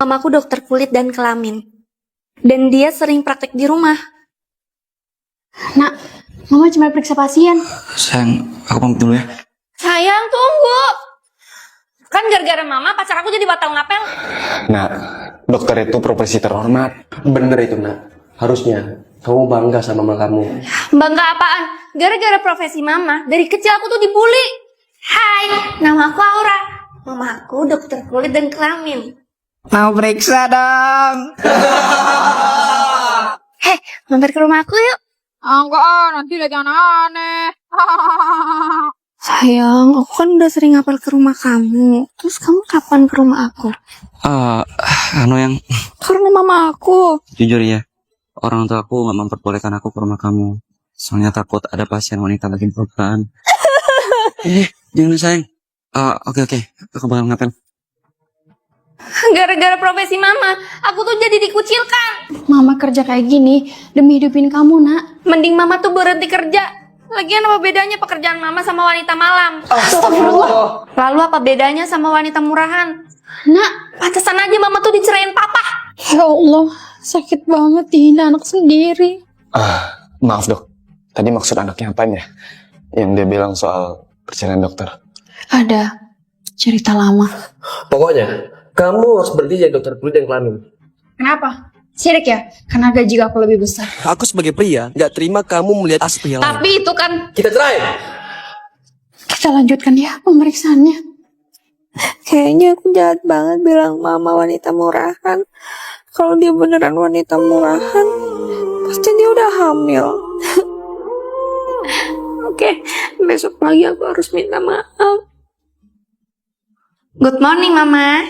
Mamaku dokter kulit dan kelamin. Dan dia sering praktek di rumah. Nak, Mama cuma periksa pasien. Sayang, aku pamit dulu ya. Sayang, tunggu. Kan gara-gara mama pacar aku jadi batal ngapel. Nah, dokter itu profesi terhormat. Bener itu, nak. Harusnya kamu bangga sama mama kamu. Bangga apaan? Gara-gara profesi mama, dari kecil aku tuh dibully. Hai, nama aku Aura. Mama aku dokter kulit dan kelamin. Mau periksa dong. Heh, mampir ke rumah aku yuk. Enggak, nanti lihat yang aneh. Sayang, aku kan udah sering ngapel ke rumah kamu. Terus kamu kapan ke rumah aku? Yang Karena mama aku. jujur ya, orang tua aku nggak memperbolehkan aku ke rumah kamu. Soalnya takut ada pasien wanita lagi berobat. Jangan sayang. Oke, aku bakal ngapel. Gara-gara profesi mama, aku tuh jadi dikucilkan. Mama kerja kayak gini demi hidupin kamu, Nak. Mending mama tuh berhenti kerja. Lagian apa bedanya pekerjaan mama sama wanita malam? Astagfirullah. Lalu apa bedanya sama wanita murahan? Nak, Pantesan aja mama tuh dicerain papa. ya Allah, sakit banget dihina anak sendiri. Maaf dok. Tadi maksud anaknya apa ya? Yang dia bilang soal perjalanan dokter. Ada cerita lama. Pokoknya, kamu harus berhenti jadi dokter kulit dan kelamin. Kenapa? Sirik ya? Karena gaji aku lebih besar. Aku sebagai pria, nggak terima kamu melihat aspek yang lain. Tapi itu kan Kita cerai. Kita lanjutkan ya pemeriksaannya. kayaknya aku jahat banget bilang mama wanita murahan. Kalau dia beneran wanita murahan, pasti dia udah hamil. Oke, besok pagi aku harus minta maaf. Good morning, Mama.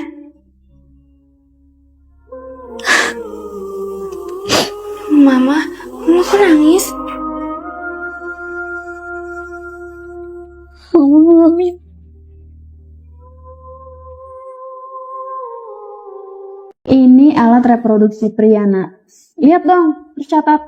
Mama, kamu kok nangis? Ini alat reproduksi pria, Nak. Lihat dong, terus catat.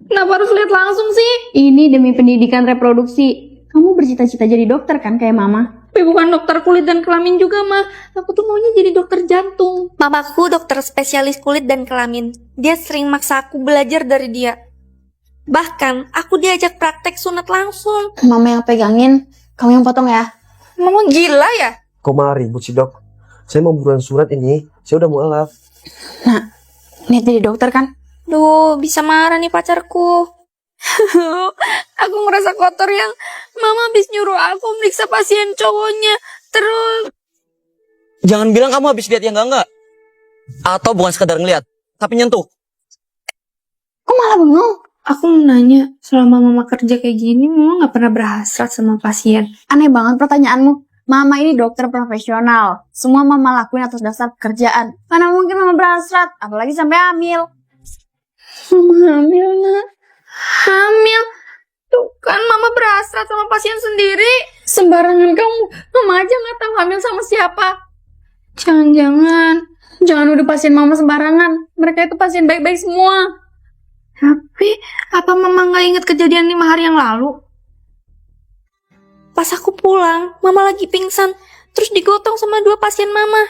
Kenapa harus lihat langsung sih? Ini demi pendidikan reproduksi. Kamu bercita-cita jadi dokter kan kayak Mama? Tapi bukan dokter kulit dan kelamin juga, Ma. Aku tuh maunya jadi dokter jantung. Mamaku dokter spesialis kulit dan kelamin. Dia sering maksa aku belajar dari dia. Bahkan, aku diajak praktek sunat langsung. Mama yang pegangin, kamu yang potong ya. Mama gila ya? Kok malah ribut sih dok? Saya mau buruan surat ini. Saya udah mualaf. Nah, niat jadi dokter kan? Duh, bisa marah nih pacarku. Aku ngerasa kotor yang mama habis nyuruh aku meriksa pasien cowoknya. Terus Jangan bilang kamu habis lihat yang enggak. Atau bukan sekadar ngeliat, tapi nyentuh. Kok malah bengong? aku mau nanya, selama mama kerja kayak gini, mama gak pernah berhasrat sama pasien? Aneh banget pertanyaanmu. Mama ini dokter profesional. Semua Mama lakuin atas dasar pekerjaan. Mana mungkin Mama berhasrat, apalagi sampai hamil. Mama hamil, Nak. Hamil? Tuh kan mama berhasrat sama pasien sendiri. Sembarangan kamu. Mama aja gak tahu hamil sama siapa. Jangan udah pasien Mama sembarangan. Mereka itu pasien baik-baik semua. Tapi, apa mama gak inget kejadian 5 hari yang lalu? Pas aku pulang, mama lagi pingsan. Terus digotong sama 2 pasien mama.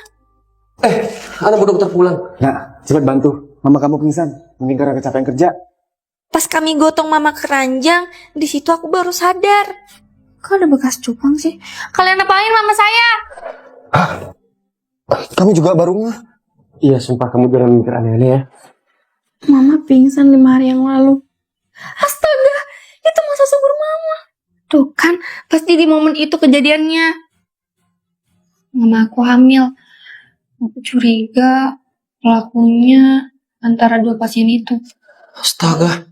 Anak bu dokter pulang. Nah, cepat bantu. Mama kamu pingsan. Mungkin karena kecapean kerja. Pas kami gotong mama keranjang, di situ aku baru sadar. Kok ada bekas cupang sih? Kalian apain mama saya? Kamu juga baru ngeh? Iya, sumpah kamu jangan mikir aneh-aneh ya. Mama pingsan 5 hari yang lalu. Astaga, itu masa subur mama. Tuh kan, pasti di momen itu kejadiannya. Mama aku hamil. Aku curiga pelakunya antara 2 pasien itu. Astaga.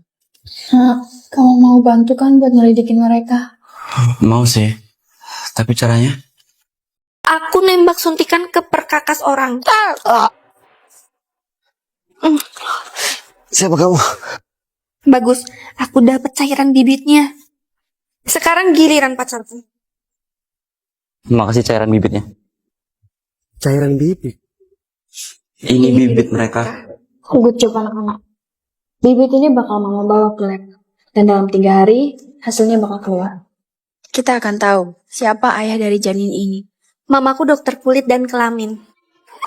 Nah, kamu mau bantu kan buat nyelidikin mereka? Mau sih. Tapi caranya? Aku nembak suntikan ke perkakas orang. Siapa kamu? Bagus, aku dapat cairan bibitnya. Sekarang giliran pacarku. Makasih cairan bibitnya. Cairan bibit. Ini bibit mereka. Good job anak-anak. Bibit ini bakal Mama bawa ke lab. Dan dalam 3 hari, hasilnya bakal keluar. Kita akan tahu siapa ayah dari janin ini. Mamaku dokter kulit dan kelamin.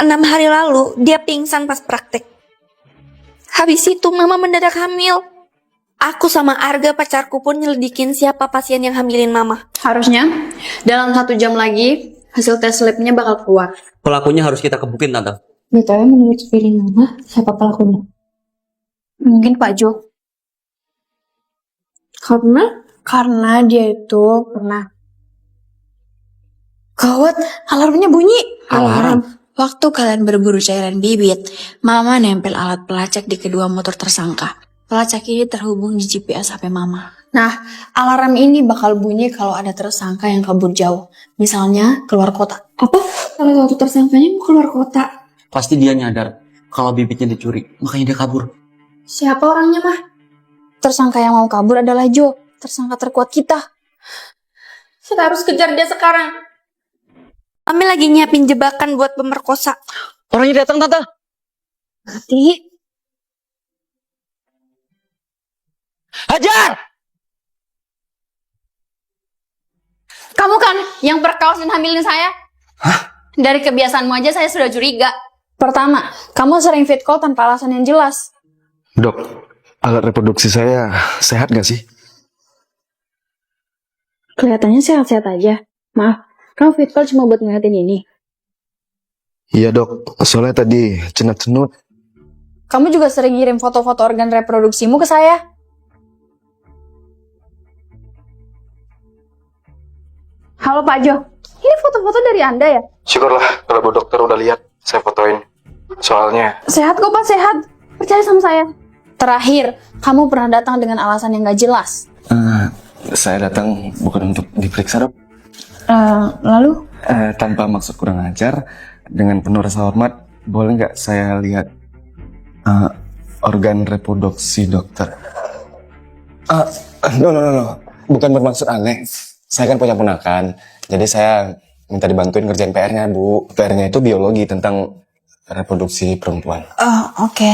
6 hari lalu dia pingsan pas praktek. Habis itu mama mendadak hamil. Aku sama Arga pacarku pun nyelidikin siapa pasien yang hamilin mama. Harusnya dalam 1 jam lagi hasil tes labnya bakal keluar. Pelakunya harus kita kebukin, Tante. BTW menurut feeling mama, siapa pelakunya? Mungkin Pak Jo. Karena dia itu pernah. Gawat, alarmnya bunyi. Alarm? Waktu kalian berburu cairan bibit, Mama nempel alat pelacak di kedua motor tersangka. Pelacak ini terhubung di GPS HP Mama. Nah, alarm ini bakal bunyi kalau ada tersangka yang kabur jauh. Misalnya keluar kota. Apa? Salah satu tersangkanya mau keluar kota. Pasti dia nyadar kalau bibitnya dicuri, makanya dia kabur. Siapa orangnya, Mah? Tersangka yang mau kabur adalah Jo, tersangka terkuat kita. Kita harus kejar dia sekarang. Kami lagi nyiapin jebakan buat pemerkosa. Orangnya datang, Tante. Ngerti? Hajar! Kamu kan yang perkaos dan hamilin saya? Dari kebiasaanmu aja saya sudah curiga. Pertama, kamu sering fit call tanpa alasan yang jelas. Dok, alat reproduksi saya sehat gak sih? Kelihatannya sehat-sehat aja. Maaf, kamu fit call cuma buat ngeliatin ini. Iya dok, soalnya tadi cenut-cenut. Kamu juga sering ngirim foto-foto organ reproduksimu ke saya. Halo Pak Jo, ini foto-foto dari Anda ya? Syukurlah kalau Bu Dokter udah lihat, saya fotoin. Soalnya Sehat kok Pak, sehat. Percaya sama saya. Terakhir, kamu pernah datang dengan alasan yang gak jelas. saya datang bukan untuk diperiksa dok. Lalu? Tanpa maksud kurang ajar, dengan penuh rasa hormat, boleh nggak saya lihat organ reproduksi dokter? No, bukan bermaksud aneh. Saya kan punya ponakan, jadi saya minta dibantuin ngerjain PR-nya, Bu. PR-nya itu biologi tentang reproduksi perempuan. Oke.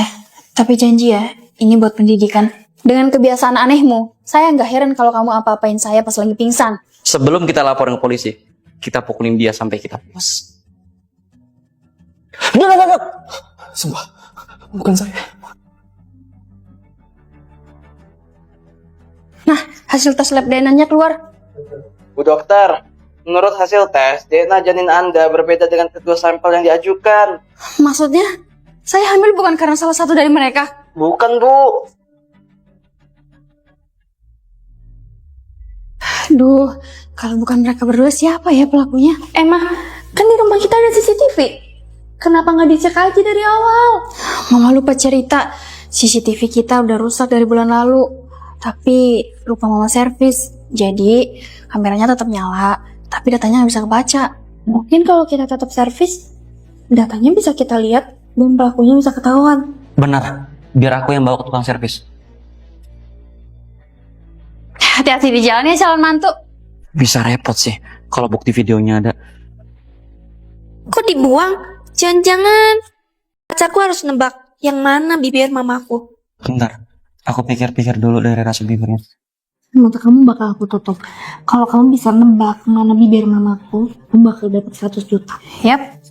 Tapi janji ya, ini buat pendidikan. Dengan kebiasaan anehmu, saya nggak heran kalau kamu apa-apain saya pas lagi pingsan. Sebelum kita laporin ke polisi, kita pukulin dia sampai kita puas. Enggak. Sumpah, bukan saya. Nah, hasil tes lab DNA-nya keluar. Bu Dokter, menurut hasil tes, DNA janin Anda berbeda dengan kedua sampel yang diajukan. Maksudnya, saya hamil bukan karena salah satu dari mereka. Bukan, Bu. Aduh, kalau bukan mereka berdua siapa ya pelakunya? Emang, kan di rumah kita ada CCTV. Kenapa nggak dicek aja dari awal? Mama lupa cerita, CCTV kita udah rusak dari bulan lalu. Tapi lupa mama servis, jadi kameranya tetap nyala, tapi datanya nggak bisa kebaca. Mungkin kalau kita tetap servis, datanya bisa kita lihat dan pelakunya bisa ketahuan. Benar, biar aku yang bawa ke tukang servis. Hati-hati di jalan ya calon mantu. Bisa repot sih kalau bukti videonya ada. Kok dibuang? Jangan-jangan pacarku harus nebak yang mana bibir mamaku. Bentar, aku pikir-pikir dulu dari rasa bibirnya. Mata kamu bakal aku tutup. Kalau kamu bisa nebak mana bibir mamaku, kamu bakal dapat 100 juta. Yap.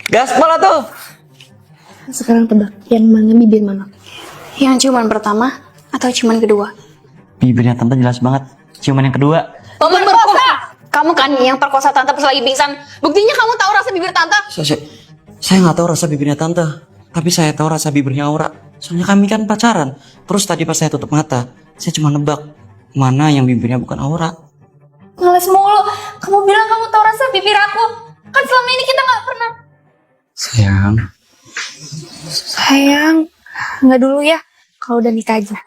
Gaspol tuh. Sekarang tebak yang mana bibir mamaku. Yang ciuman pertama atau ciuman kedua? Bibirnya tante jelas banget. Ciuman yang kedua. Pemerkosa! Kamu kan yang perkosa tante pas lagi pingsan. Buktinya kamu tahu rasa bibir tante. Saya nggak tahu rasa bibirnya tante, tapi saya tahu rasa bibirnya Aura. Soalnya kami kan pacaran. Terus tadi pas saya tutup mata, saya cuma nebak mana yang bibirnya bukan Aura. Ngeles mulu. Kamu bilang kamu tahu rasa bibir aku. Kan selama ini kita nggak pernah. Sayang, nggak dulu ya. Kalau udah nikah aja.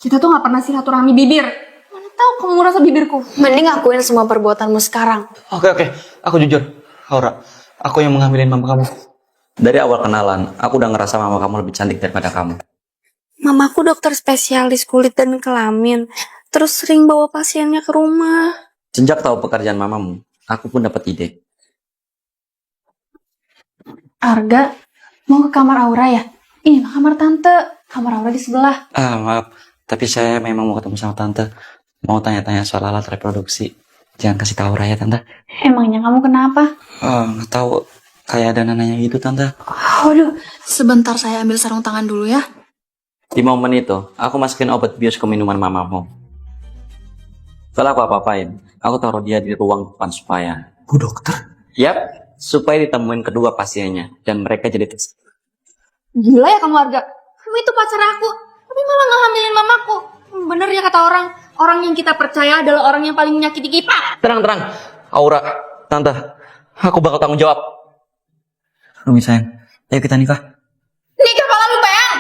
Kita tuh nggak pernah silaturahmi bibir. Mana tahu kamu rasa bibirku. Mending akuin semua perbuatanmu sekarang. Oke, aku jujur. Aura, aku yang menghamilin mama kamu. Dari awal kenalan, aku udah ngerasa mama kamu lebih cantik daripada kamu. Mamaku dokter spesialis kulit dan kelamin. Terus sering bawa pasiennya ke rumah. Sejak tahu pekerjaan mamamu, aku pun dapat ide. Arga, mau ke kamar Aura ya? Ini kamar tante. Kamar Aura di sebelah. Maaf, tapi saya memang mau ketemu sama tante. Mau tanya-tanya soal alat reproduksi. Jangan kasih tahu Aura ya tante. Emangnya kamu kenapa? Nggak tahu. Kayak ada nananya gitu, Tante. Waduh, sebentar saya ambil sarung tangan dulu ya. Di momen itu, aku masukin obat bius ke minuman mamamu. Kalau aku apa-apain, aku taruh dia di ruang depan supaya... Bu dokter. Yap, supaya ditemuin kedua pasiennya. Dan mereka jadi Gila ya kamu Arga. Kamu itu pacar aku, tapi malah ngehamilin mamaku. Bener ya kata orang yang kita percaya adalah orang yang paling menyakiti kita. Tenang. Aura, Tante, aku bakal tanggung jawab. Rumi sayang, ayo kita nikah. Nikah malah lu Peang.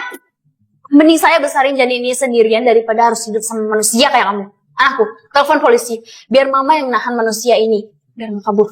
Mending saya besarin janin ini sendirian daripada harus hidup sama manusia kayak kamu. Anakku, telepon polisi. Biar mama yang nahan manusia ini. Biar nggak kabur.